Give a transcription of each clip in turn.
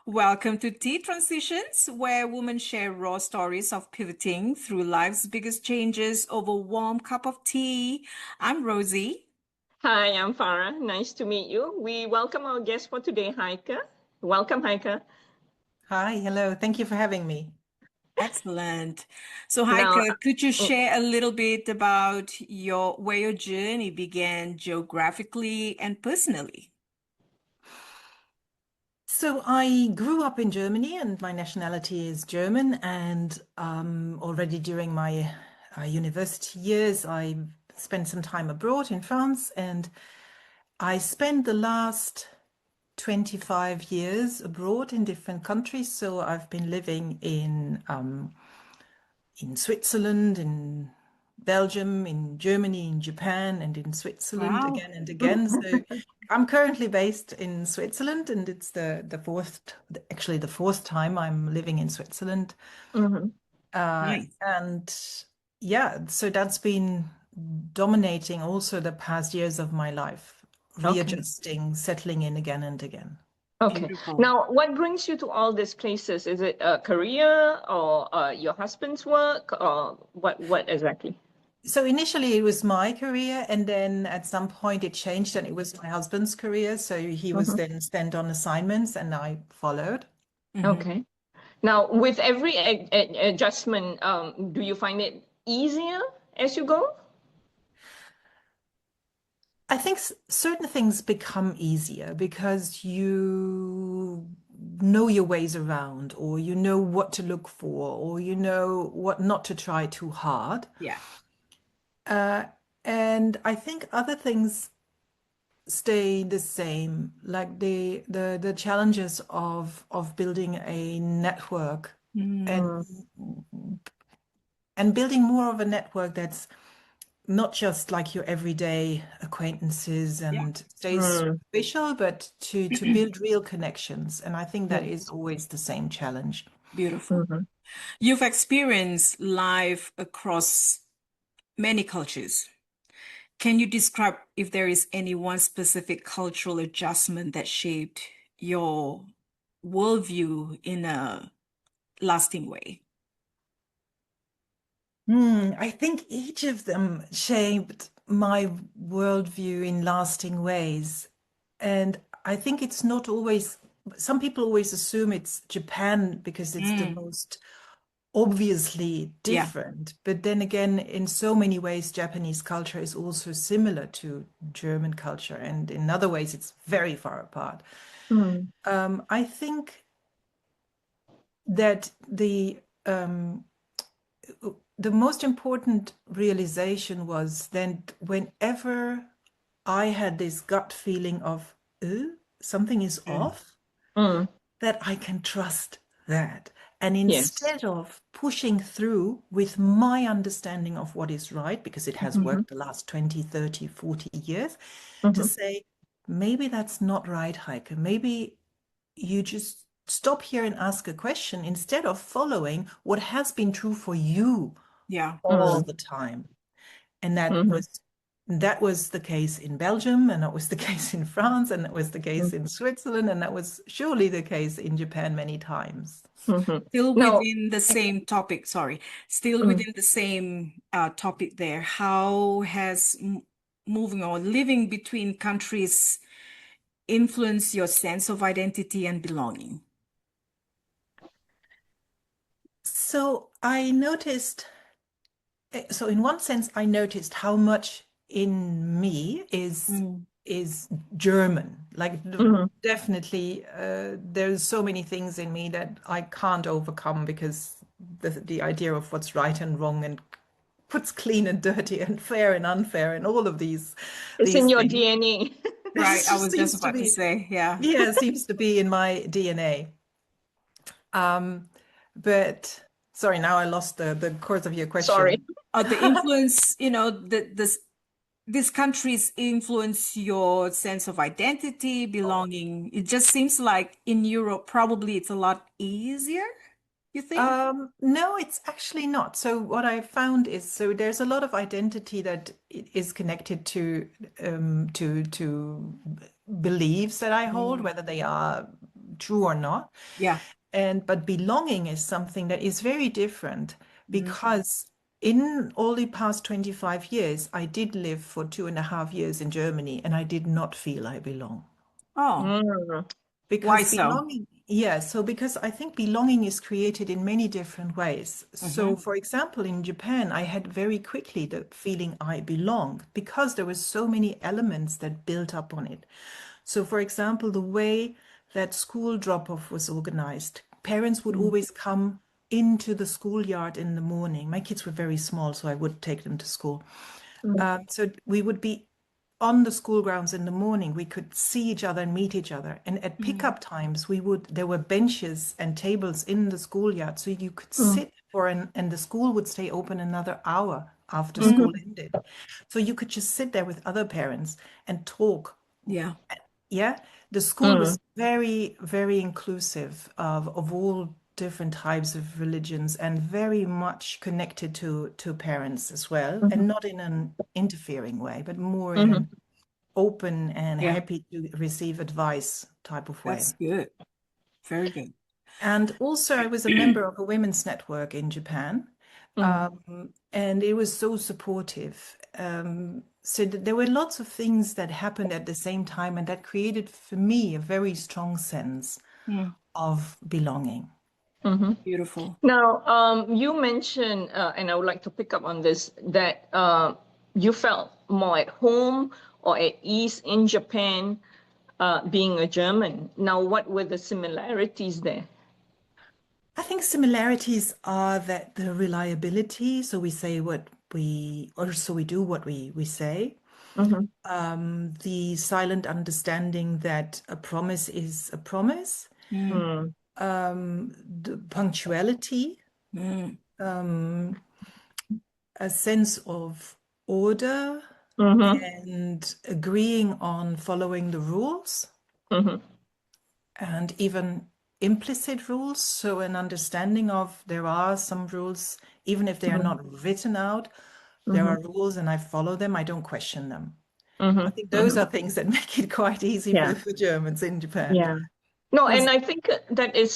Welcome to Tea Transitions, where women share raw stories of pivoting through life's biggest changes over a warm cup of tea. I'm Rosie. Hi, I'm Farah. Nice to meet you. We welcome our guest for today, Heike. Welcome, Heike. Hi, hello. Thank you for having me. Excellent. So, Now, Heike, could you mm, share a little bit about where your journey began geographically and personally? So I grew up in Germany and my nationality is German. And already during my university years, I spent some time abroad in France. And I spent the last 25 years abroad in different countries. So I've been living in Switzerland, in Belgium, in Germany, in Japan, and in Switzerland Wow. again and again. So I'm currently based in Switzerland, and it's the fourth, actually the fourth time I'm living in Switzerland. mhm. Nice. And yeah, so that's been dominating also the past years of my life, Okay, readjusting, settling in again and again. okay. Beautiful. Now, what brings you to all these places? Is it a career or your husband's work or what exactly? So initially it was my career, and then at some point it changed, and it was my husband's career. So he was Mhm. then sent on assignments, and I followed. Mhm. Okay. Now, with every adjustment, do you find it easier as you go? I think certain things become easier because you know your ways around, or you know what to look for, or you know what not to try too hard. Yeah. Uh, and I think other things stay the same, like the challenges of building a network and Mm, Mm, building more of a network that's not just like your everyday acquaintances yeah. and stays mm, superficial, but to build real connections. And I think that is yes. always the same challenge. Beautiful. Mhm. You've experienced life across many cultures. Can you describe if there is any one specific cultural adjustment that shaped your worldview in a lasting way? I think each of them shaped my worldview in lasting ways. And I think it's not always, some people always assume it's Japan because it's the Mm, most obviously yeah, different. But then again, in so many ways, Japanese culture is also similar to German culture. And in other ways, it's very far apart. Mm, I think that the most important realization was then whenever I had this gut feeling of, something is mm, off, mm, that I can trust that. And yes. instead of pushing through with my understanding of what is right, because it has Mhm, worked the last 20, 30, 40 years, to mhm, say, maybe that's not right, Heike. Maybe you just stop here and ask a question instead of following what has been true for you yeah. all mm, the time. And that mhm, was the case in Belgium, and that was the case in France, and that was the mm, case in Switzerland, and that was surely the case in Japan many times. mhm. Still Now, within the same topic, sorry, still mm, within the same topic there. How has moving or living between countries influenced your sense of identity and belonging? So I noticed, so in one sense, I noticed how much in me Mm, is German. Like mm, definitely, there's so many things in me that I can't overcome because the idea of what's right and wrong and what's clean and dirty and fair and unfair and all of it's in these your things. DNA. It right, I just was just seems to about to be, say, yeah. yeah, seems to be in my DNA. Um, but sorry, now I lost the course of your Sorry. question. The influence, these countries influence your sense of identity, belonging. It just seems like in Europe, probably it's a lot easier, you think? No, it's actually not. So what I found is, so there's a lot of identity that is connected to beliefs that I hold, Mm, whether they are true or not. Yeah. But belonging is something that is very different Mm. because in all the past 25 years, I did live for 2.5 years in Germany and I did not feel I belong. Oh, Mm. why Because so? belonging, yeah, so because I think belonging is created in many different ways. So, Mm-hmm. for example, in Japan, I had very quickly the feeling I belong because there were so many elements that built up on it. So, for example, the way that school drop-off was organized, parents would Mm. always come into the schoolyard in the morning. My kids were very small, so I would take them to school. Mm. So we would be on the school grounds in the morning. We could see each other and meet each other. And at Mm. pickup times, there were benches and tables in the schoolyard, so you could Mm. sit and the school would stay open another hour after school Mhm. ended. So you could just sit there with other parents and talk. Yeah. Yeah, the school Mm. was very, very inclusive of all different types of religions and very much connected to parents as well, and Mhm. not in an interfering way, but more in Mhm. an open and Yeah. happy to receive advice type of way. That's good. Very good. And also, I was a member of a women's network in Japan, Mm. and it was so supportive. So there were lots of things that happened at the same time, and that created for me a very strong sense Mm. of belonging. Mhm. Beautiful. Now, you mentioned, and I would like to pick up on this, that you felt more at home or at ease in Japan, being a German. Now, what were the similarities there? I think similarities are that the reliability, so we say what we, or so we do what we say. Mhm. The silent understanding that a promise is a promise. Mm. Mm. The punctuality, Mm. um, a sense of order Mhm. and agreeing on following the rules Mhm. and even implicit rules. So, an understanding of there are some rules, even if they are Mhm. not written out, there Mhm. are rules and I follow them, I don't question them. I Mhm. think those Mhm. are things that make it quite easy Yeah. for Germans in Japan. Yeah. No, Was and I think that is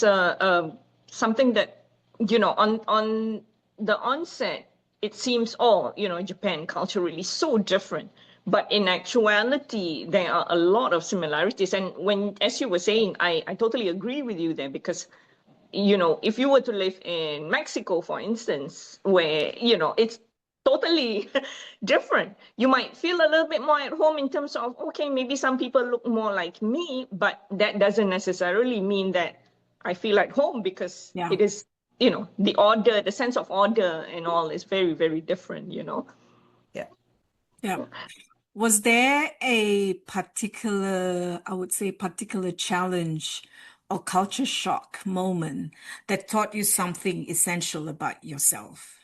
something that, on the onset, it seems, oh, Japan culturally so different. But in actuality, there are a lot of similarities. And as you were saying, I totally agree with you there because, if you were to live in Mexico, for instance, where, it's totally different. You might feel a little bit more at home in terms of, okay, maybe some people look more like me, but that doesn't necessarily mean that I feel at home because Yeah. it is, the order, the sense of order and all is very, very different. yeah. Yeah. Was there a particular, I would say, particular challenge or culture shock moment that taught you something essential about yourself?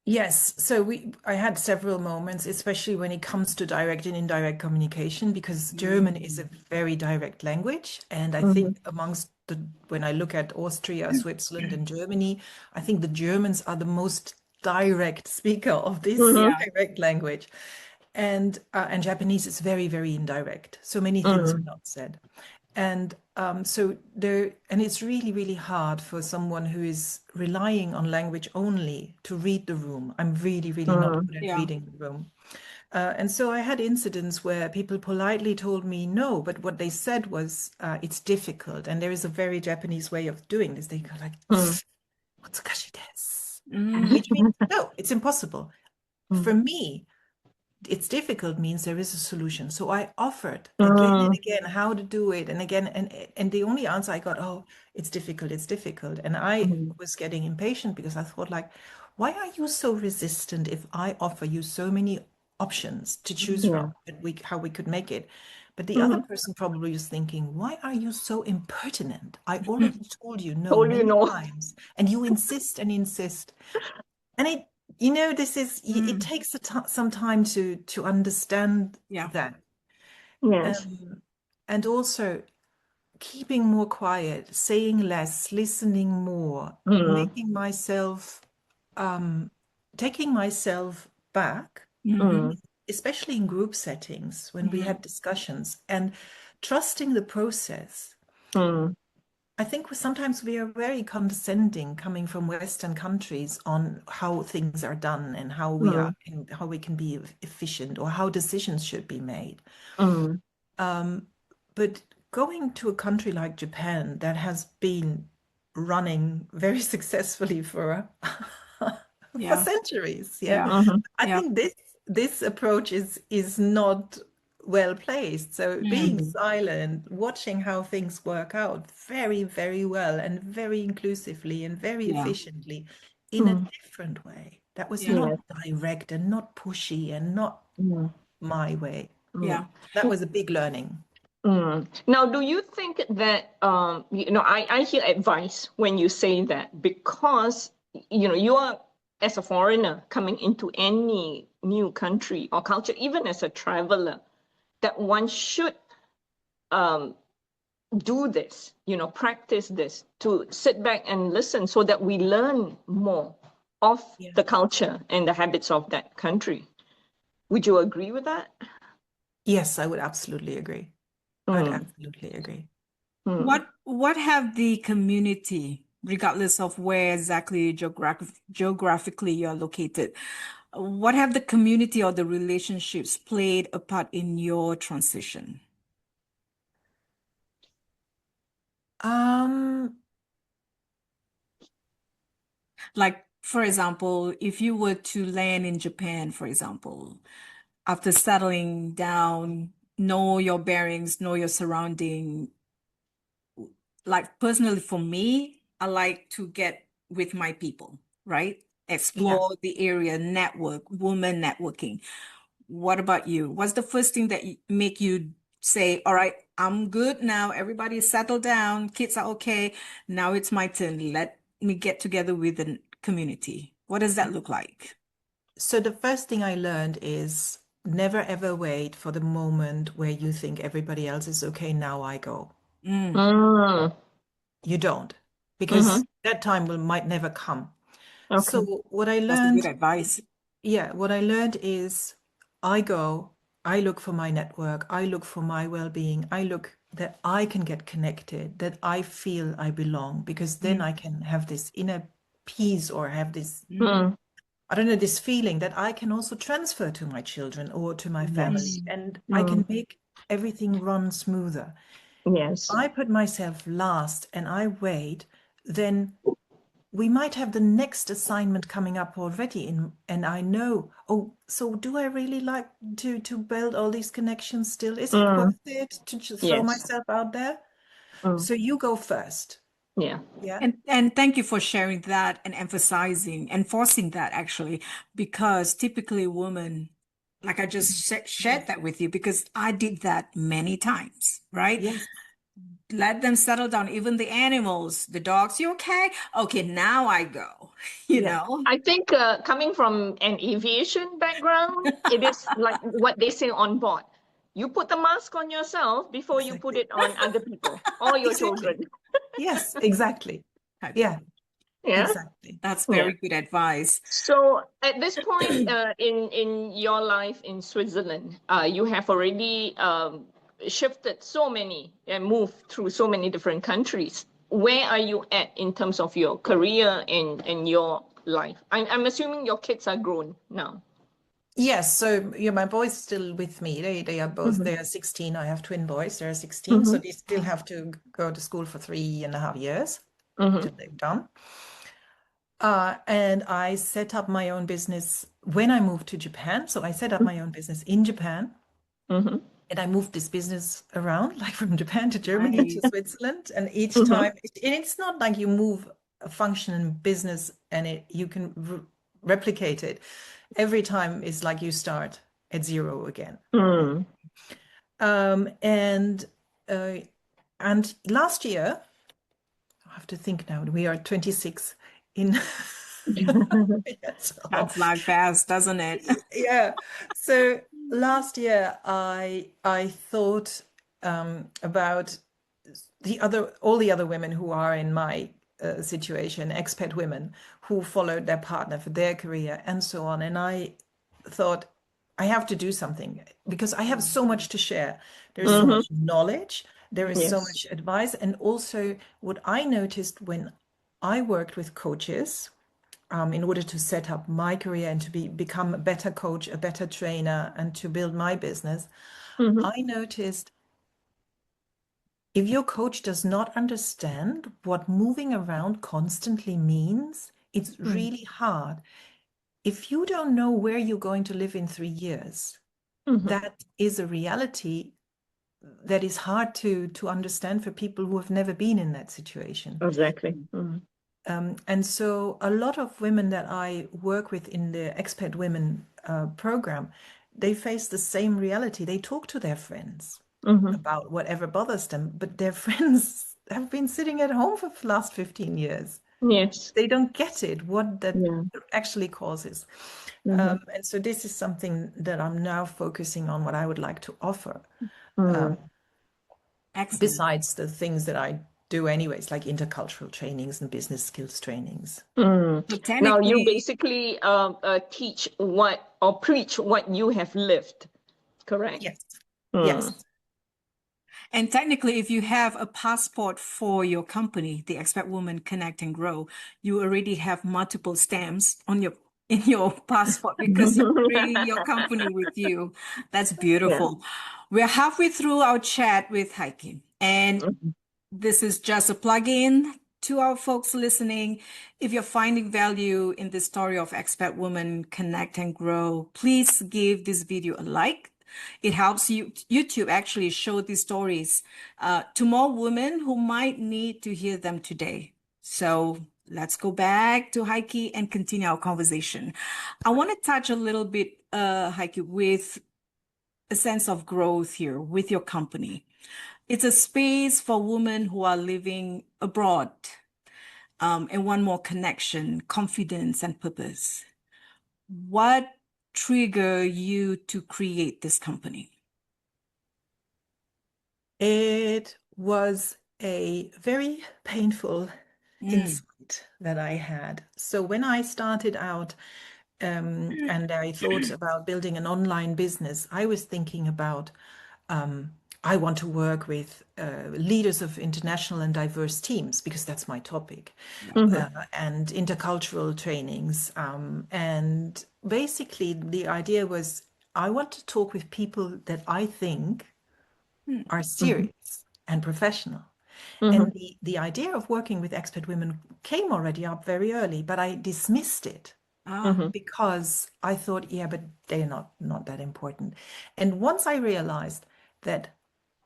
Yes, so I had several moments, especially when it comes to direct and indirect communication, because German is a Mm. very direct language. And I Mhm. think when I look at Austria, Switzerland, and Germany, I think the Germans are the most direct speaker of this Mhm. Yeah. direct language. And Japanese is very, very indirect. So many things are Mhm. not said. And it's really, really hard for someone who is relying on language only to read the room. I'm really, really not Mhm. good at Yeah. reading the room. And so I had incidents where people politely told me no, but what they said was, it's difficult. And there is a very Japanese way of doing this. They go like, Mhm. "Otsukashi desu," Mm. which means, no, it's impossible. For Mhm. me, it's difficult means there is a solution. So I offered again and Mhm. again how to do it, and again, and the only answer I got, oh, it's difficult, it's difficult. And I Mhm. was getting impatient because I thought like, why are you so resistant if I offer you so many options to choose from Yeah. and how we could make it? But the other Mhm. person probably was thinking, why are you so impertinent? I already told you no Told you many no. times, and you insist and insist. And it Mm. takes some time to understand Yeah. that. Yes. Um, and also keeping more quiet, saying less, listening more, Mm. making myself, um, taking myself back, Hmm. Mm. especially in group settings when we Hmm. had discussions, and trusting the process. Mm. I think sometimes we are very condescending coming from Western countries on how things are done and how we Mm. are and how we can be efficient or how decisions should be made. Mm. But going to a country like Japan that has been running very successfully for for Yeah. centuries, yeah, Yeah. Mhm. I Yeah. think this approach is not well placed. So being Mhm. silent, watching how things work out very, very well and very inclusively and very Yeah. efficiently in a Mm. different way. That was Yeah. not Yes. direct and not pushy and not Mm. my way. Mm. Yeah. That was a big learning. Mm. Now, do you think that I hear advice when you say that because you are as a foreigner coming into any new country or culture, even as a traveler, that one should um, do this, practice this, to sit back and listen so that we learn more of Yeah. the culture and the habits of that country. Would you agree with that? Yes, I would absolutely agree. I'd Mm. absolutely agree. Mm. What have the community, regardless of where exactly geographically you're located, what have the community or the relationships played a part in your transition? Um, Like, for example, if you were to land in Japan, for example, after settling down, know your bearings, know your surrounding, like personally for me, I like to get with my people, right? yeah. Explore the area, network, woman networking. What about you? What's the first thing that make you say, all right, I'm good now. Everybody is settled down. Kids are okay. Now it's my turn. Let me get together with the community. What does that look like? So the first thing I learned is never ever wait for the moment where you think everybody else is okay, now I go. Mm, Mm. You don't, Mm-hmm. because that time might never come. Okay. So what I that's a good learned, advice. yeah, what I learned is I go, I look for my network, I look for my well-being, I look that I can get connected, that I feel I belong, because then Mm, I can have this inner peace or have this, mm, Mm. I don't know, this feeling that I can also transfer to my children or to my family, Yes. mm, and I Mm. can make everything run smoother. Yes. I put myself last and I wait, then we might have the next assignment coming up already and I know, oh, so do I really like to build all these connections still? Is it Mm. worth it to just throw Yes. myself out there? Mm. So you go first. Yeah. Yeah. And thank you for sharing that and emphasizing, enforcing that actually, because typically women, like I just shared Yes. that with you because I did that many times, right? Yes. Let them settle down, even the animals, the dogs, you okay? Okay, now I go, you Yeah. know? I think coming from an aviation background, it is like what they say on board. You put the mask on yourself before you put Exactly. it on other people or your Exactly. children. Yes, exactly. Okay, Yeah, Yeah. exactly. that's Yeah. very good advice. So at this point in your life in Switzerland, you have already shifted so many and moved through so many different countries. Where are you at in terms of your career and your life? I'm assuming your kids are grown now. Yes, so yeah, my boys still with me. They are both, Mm-hmm. they are 16. I have twin boys, they're 16, so Mm-hmm. they still have to go to school for 3.5 years Mm-hmm. till they're done. And I set up my own business when I moved to Japan. So I set up my own business in Japan Mm-hmm. and I moved this business around, like from Japan to Germany to Nice. Switzerland. And each Mm-hmm. time, and it's not like you move a functioning business and you can replicate it. Every time is like you start at zero again. Mm. Um, and uh, and last year, I have to think now, we are 26 in. Yeah, so That's like fast, doesn't it? yeah. So last year I thought about all the other women who are in my situation, expat women who followed their partner for their career and so on. And I thought I have to do something because I have so much to share. There's so Mm-hmm. much knowledge, there is so Yes. much advice. And also, what I noticed when I worked with coaches, in order to set up my career and to become a better coach, a better trainer, and to build my business, Mm-hmm. I noticed if your coach does not understand what moving around constantly means, it's really hard. If you don't know where you're going to live in 3 years, Mm-hmm. that is a reality that is hard to understand for people who have never been in that situation. Exactly. Mm-hmm. And so a lot of women that I work with in the Expat Women program, they face the same reality. They talk to their friends Mm-hmm. about whatever bothers them, but their friends have been sitting at home for the last 15 years. Yes. They don't get it, what that Yeah. actually causes. Mm-hmm. And so this is something that I'm now focusing on, what I would like to offer, Mm. Excellent. besides the things that I do anyways, like intercultural trainings and business skills trainings. Mm. So Now you technically, basically teach what or preach what you have lived, correct? Yes. Mm. Yes. and technically, if you have a passport for your company, the Expat Woman Connect and Grow, you already have multiple stamps on your in your passport because you're bringing your company with you. That's Yeah. beautiful. We're halfway through our chat with Heike, and Mhm. this is just a plug-in to our folks listening. If you're finding value in the story of Expat Women Connect and Grow, please give this video a like. It helps YouTube actually show these stories to more women who might need to hear them today. So let's go back to Heike and continue our conversation. I want to touch a little bit, Heike, with a sense of growth here with your company. It's a space for women who are living abroad and want more connection, confidence, and purpose. What triggered you to create this company? It was a very painful Mm, insight that I had. So when I started out, and I thought about building an online business, I was thinking about I want to work with leaders of international and diverse teams because that's my topic, yeah. Mhm. and intercultural trainings. And basically, the idea was I want to talk with people that I think Mm. are Mhm. serious and professional. Mhm. And the idea of working with expat women came already up very early, but I dismissed it Ah, Mhm. because I thought, yeah, but they're not that important. And once I realized that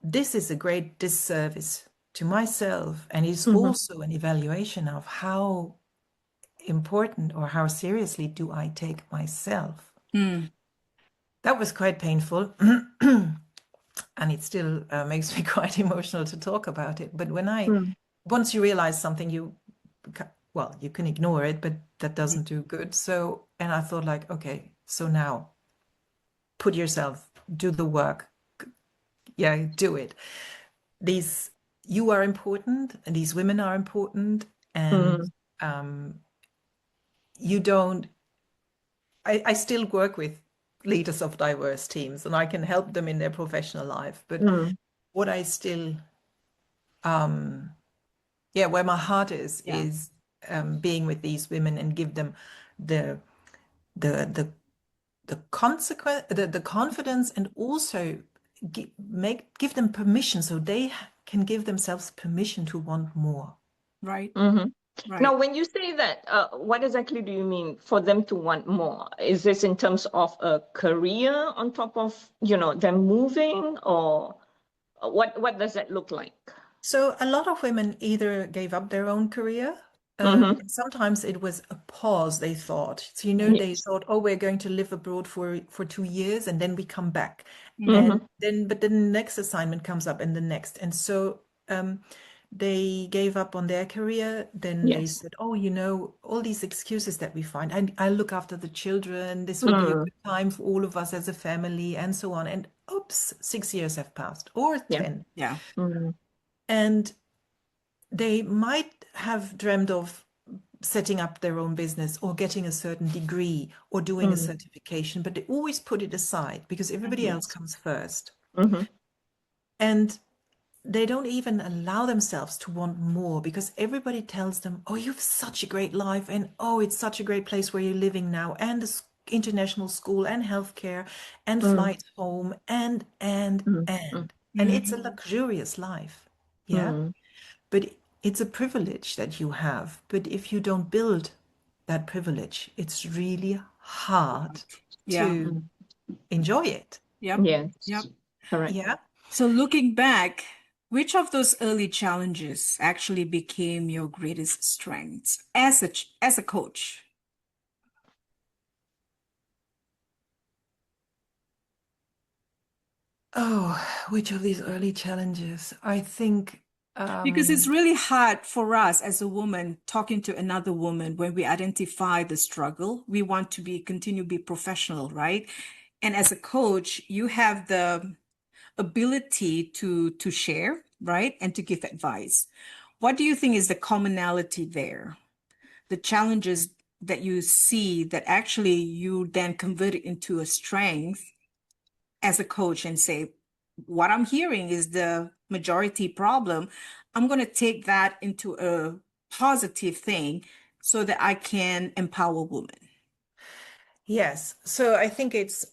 this is a great disservice to myself and is Mhm. also an evaluation of how important or how seriously do I take myself. mm, That was quite painful. And it still makes me quite emotional to talk about it. But Mm. once you realize something, well, you can ignore it, but that mm, doesn't do good. So, and I thought like, okay, so now put yourself, do the work. Yeah, do it. These, you are important, and these women are important, and Mm. um, you don't, I still work with leaders of diverse teams and I can help them in their professional life. But Mm. what I still, um, yeah, where my heart yeah, is being with these women and give them the the the the consequence, the confidence, and also give them permission so they can give themselves permission to want more. right, Mhm. right. Now, when you say that, what exactly do you mean for them to want more? Is this in terms of a career on top of, them moving, or what does that look like? So a lot of women either gave up their own career. Mm-hmm. And sometimes it was a pause, they thought. So, they Yes. thought, oh, we're going to live abroad for 2 years and then we come back. Mm, And Mm-hmm. but then the next assignment comes up and the next. And so they gave up on their career. Then they Yes. said, oh, all these excuses that we find. I look after the children. This will be a Mm. good time for all of us as a family and so on. And oops, 6 years have passed or Yeah. 10. yeah. Mm. And they might have dreamed of setting up their own business or getting a certain degree or doing a certification, but they always put it aside because everybody else Yes. comes first. Mm-hmm. And they don't even allow themselves to want more because everybody tells them, oh, you have such a great life, and oh, it's such a great place where you're living now, and the international school and healthcare and Mm, flights home mm, mm, and it's a Mhm. luxurious life. Yeah. mm, But it's a privilege that you have. But if you don't build that privilege, it's really hard Yeah. to mm. enjoy it. Yep. Yes, Yep. correct. Yeah. So looking back, which of those early challenges actually became your greatest strengths as a coach? Oh, which of these early challenges? I think, Because it's um, really hard for us as a woman talking to another woman when we identify the struggle. We want to be continue to be professional, right? And as a coach, you have the ability to share, right? And to give advice. What do you think is the commonality there? The challenges that you see that actually you then convert it into a strength as a coach and say, what I'm hearing is the majority problem. I'm going to take that into a positive thing so that I can empower women. yes. So I think it's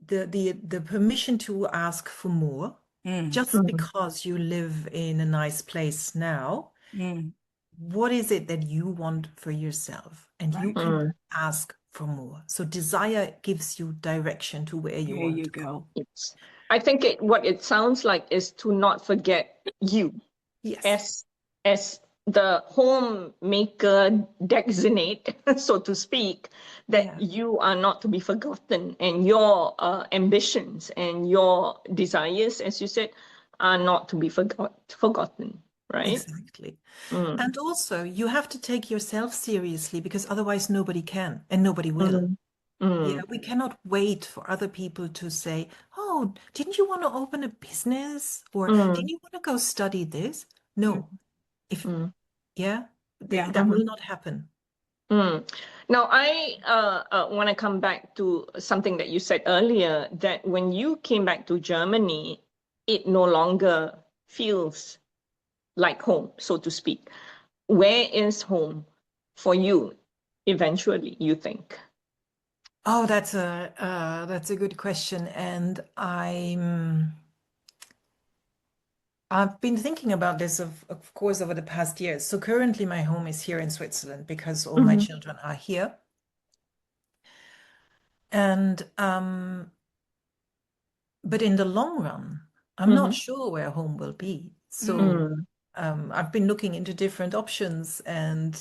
the permission to ask for more. Mm, Just Mm, because you live in a nice place now, mm, what is it that you want for yourself? And you right. can mm. ask for more. So desire gives you direction to where you There want you to go. go. Yes. I think what it sounds like is to not forget you Yes. as the homemaker designate, so to speak, that Yeah. you are not to be forgotten, and your ambitions and your desires, as you said, are not to be forgotten, right? Exactly. Mm, And also, you have to take yourself seriously because otherwise nobody can and nobody will. mm, Yeah, mm, we cannot wait for other people to say, "Oh, didn't you want to open a business?" Or mm, "Didn't you want to go study this?" No. If, mm, yeah, Yeah. that mhm, will not happen. mm. Now, I want to come back to something that you said earlier, that when you came back to Germany, it no longer feels like home, so to speak. Where is home for you eventually, you think? Oh, that's a good question, and I've been thinking about this of course over the past years. So currently my home is here in Switzerland because all my Mm-hmm. children are here. And but in the long run, I'm not Mm-hmm. sure where home will be. So Mm, Mm, I've been looking into different options, and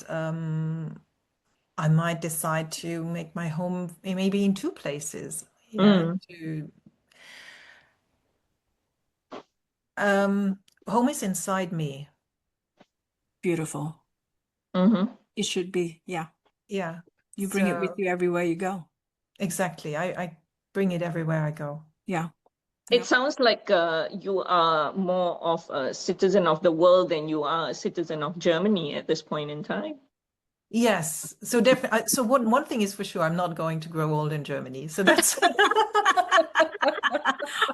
I might decide to make my home maybe in two places. Yeah, mm, to home is inside me. beautiful. mm-hmm. It should be. Yeah. Yeah. You bring it with So you everywhere you go. exactly, I bring it everywhere I go. Yeah. It Yeah. sounds like you are more of a citizen of the world than you are a citizen of Germany at this point in time. Yes. So definitely. So one thing is for sure, I'm not going to grow old in Germany. So that's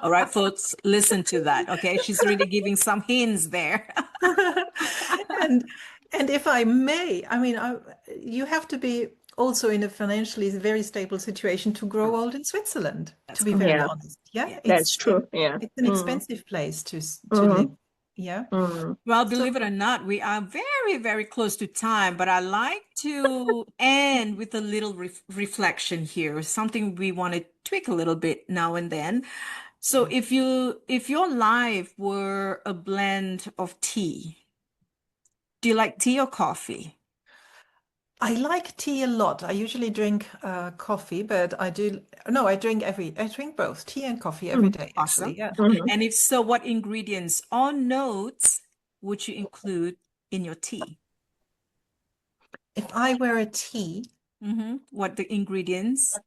All right, folks, listen to that. Okay. She's really giving some hints there. and and if I may, I mean, you have to be also in a financially very stable situation to grow old in Switzerland, to That's be very Yeah, correct. honest. Yeah, Yeah. that's true. Yeah. it's an Mm, expensive place to live. mm, Yeah. mm, Well, So believe it or not, we are very, very close to time, but I like to end with a little reflection here, something we want to tweak a little bit now and then. So if your life were a blend of tea, do you like tea or coffee? I like tea a lot. I usually drink coffee, but no, I drink both tea and coffee every mm, day, actually. Awesome. Yeah. mhm. And if so, what ingredients or notes would you include in your tea? If I were a tea, What the ingredients?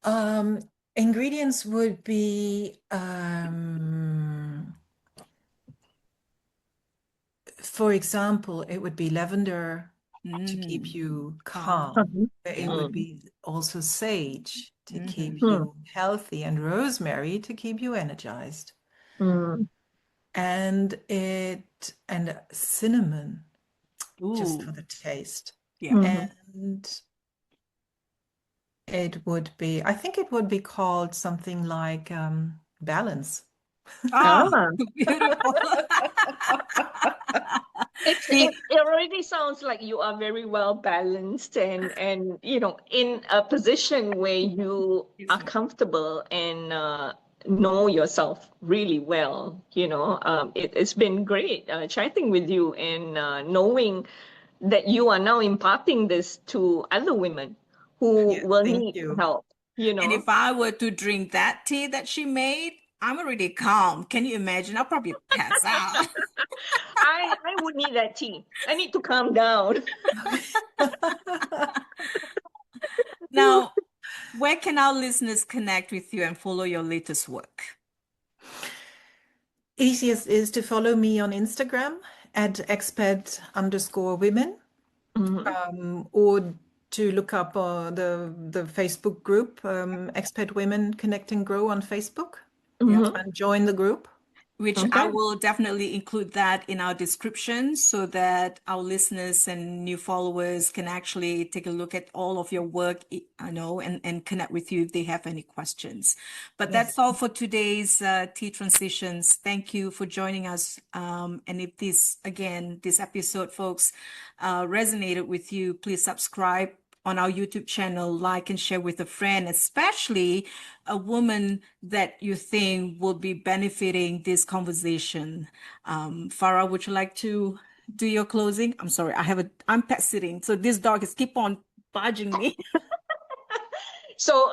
um, ingredients would be, for example, it would be lavender, to keep you Calm. calm. It Yeah. would be also sage to keep Mm. you healthy, and rosemary to keep you energized. Mm. And cinnamon just for Ooh. the taste. Yeah. Mhm. And I think it would be called something like balance. Ah, Ah, beautiful. it See, already sounds like you are very well balanced and in a position where you are comfortable and know yourself really well. It's been great chatting with you and knowing that you are now imparting this to other women who Yes, will thank need you. help, you and know. if I were to drink that tea that she made, I'm already calm. Can you imagine? I'll probably pass out. I would need that tea. I need to calm down. Now, where can our listeners connect with you and follow your latest work? Easiest is to follow me on Instagram at expat_women, Mhm. or to look up the Facebook group, Expat Women Connect and Grow on Facebook, Yeah. Mhm. and join the group. Which I Okay. will definitely include that in our description so that our listeners and new followers can actually take a look at all of your work, and connect with you if they have any questions. But Yes. that's all for today's Tea Transitions. Thank you for joining us. And if this episode, folks, resonated with you, please subscribe on our YouTube channel, like and share with a friend, especially a woman that you think will be benefiting this conversation. Farah, would you like to do your closing? I'm sorry, I'm pet sitting, so this dog is keep on barging me. So,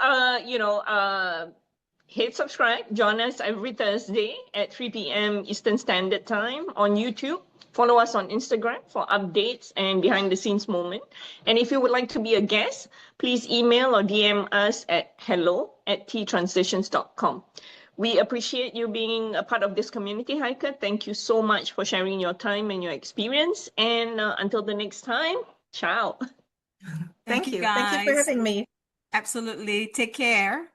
hit subscribe. Join us every Thursday at 3 p.m. Eastern Standard Time on YouTube. Follow us on Instagram for updates and behind the scenes moment. And if you would like to be a guest, please email or DM us at hello@ttransitions.com. We appreciate you being a part of this community, Heike. Thank you so much for sharing your time and your experience. And until the next time, ciao. Thank Thank you, you. Thank you for guys. having me. Absolutely. Take care.